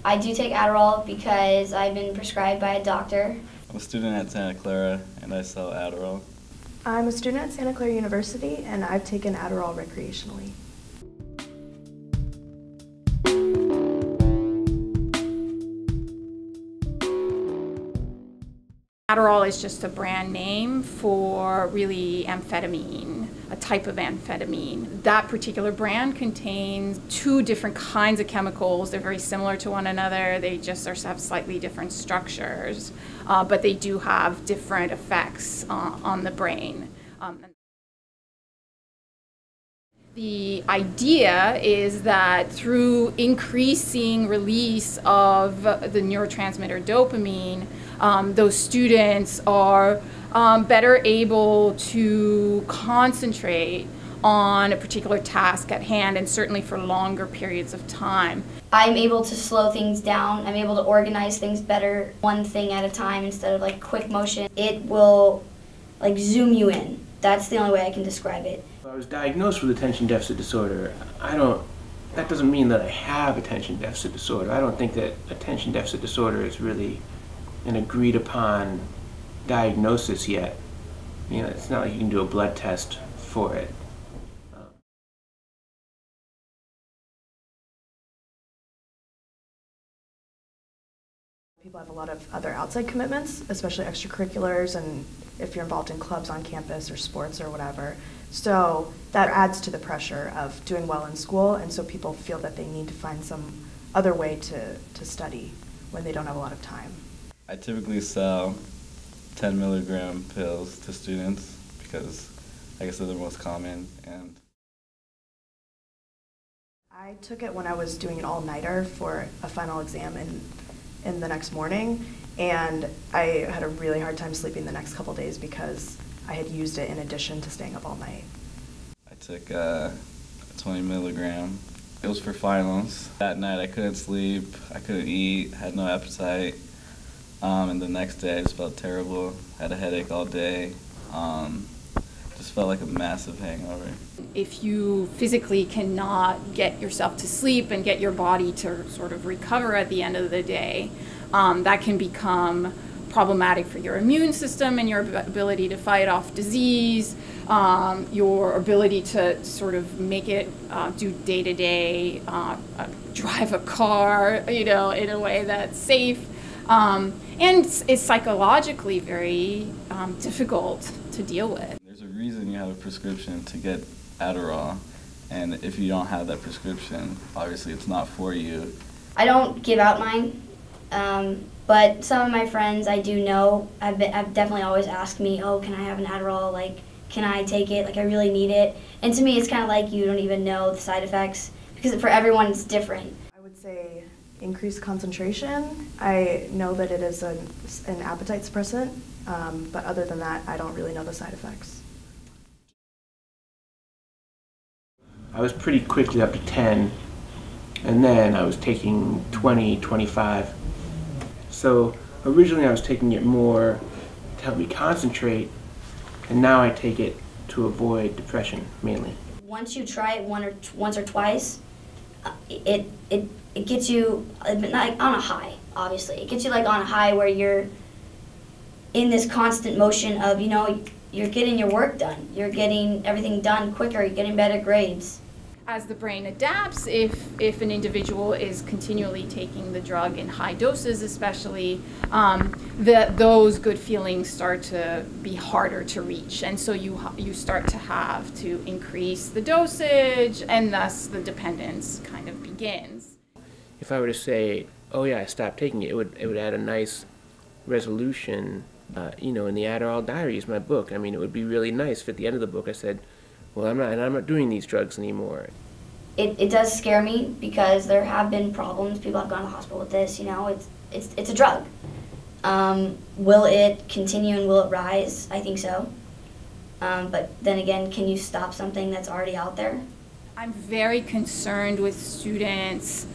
I do take Adderall because I've been prescribed by a doctor. I'm a student at Santa Clara and I sell Adderall. I'm a student at Santa Clara University and I've taken Adderall recreationally. Adderall is just a brand name for really amphetamine, a type of amphetamine. That particular brand contains two different kinds of chemicals. They're very similar to one another. They just have slightly different structures, but they do have different effects on the brain. The idea is that through increasing release of the neurotransmitter dopamine, those students are better able to concentrate on a particular task at hand, and certainly for longer periods of time. I'm able to slow things down. I'm able to organize things better, one thing at a time instead of like quick motion. It will like zoom you in. That's the only way I can describe it. I was diagnosed with attention deficit disorder. That doesn't mean that I have attention deficit disorder. I don't think that attention deficit disorder is really an agreed upon diagnosis yet. You know, it's not like you can do a blood test for it. People have a lot of other outside commitments, especially extracurriculars and if you're involved in clubs on campus or sports or whatever. So that adds to the pressure of doing well in school, and so people feel that they need to find some other way to study when they don't have a lot of time. I typically sell 10 milligram pills to students because I guess they're the most common. And I took it when I was doing an all-nighter for a final exam in the next morning, and I had a really hard time sleeping the next couple days because I had used it in addition to staying up all night. I took 20 milligram. It was for finals. That night I couldn't sleep, I couldn't eat, had no appetite, and the next day I just felt terrible. Had a headache all day. Just felt like a massive hangover. If you physically cannot get yourself to sleep and get your body to sort of recover at the end of the day, that can become problematic for your immune system and your ability to fight off disease, your ability to sort of make it do day-to-day, drive a car, you know, in a way that's safe. And it's psychologically very difficult to deal with. There's a reason you have a prescription to get Adderall, and if you don't have that prescription, obviously it's not for you. I don't give out mine, but some of my friends I do know have definitely always asked me, oh, can I have an Adderall? Like, can I take it? Like, I really need it. And to me, it's kind of like you don't even know the side effects because for everyone it's different. I would say increased concentration. I know that it is an appetite suppressant, but other than that, I don't really know the side effects. I was pretty quickly up to 10, and then I was taking 20, 25. So originally I was taking it more to help me concentrate, and now I take it to avoid depression mainly. Once you try it once or twice, it gets you like on a high, obviously. It gets you like on a high where you're in this constant motion of, you know, you're getting your work done. You're getting everything done quicker. You're getting better grades. As the brain adapts, if an individual is continually taking the drug in high doses especially, those good feelings start to be harder to reach. And so you start to have to increase the dosage, and thus the dependence kind of begins. If I were to say, oh yeah, I stopped taking it, it would add a nice resolution, you know, in the Adderall Diaries, my book. I mean, it would be really nice if at the end of the book I said, well, I'm not doing these drugs anymore. It does scare me because there have been problems. People have gone to the hospital with this. You know, it's a drug. Will it continue and will it rise? I think so. But then again, can you stop something that's already out there? I'm very concerned with students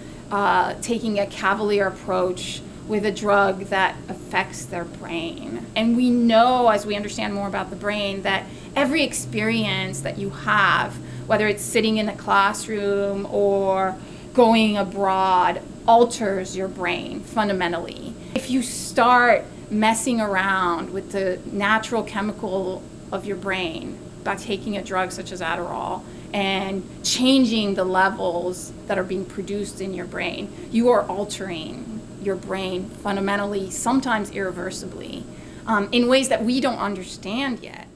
taking a cavalier approach with a drug that affects their brain. And we know, as we understand more about the brain, that every experience that you have, whether it's sitting in a classroom or going abroad, alters your brain fundamentally. If you start messing around with the natural chemical of your brain by taking a drug such as Adderall and changing the levels that are being produced in your brain, you are altering your brain fundamentally, sometimes irreversibly, in ways that we don't understand yet.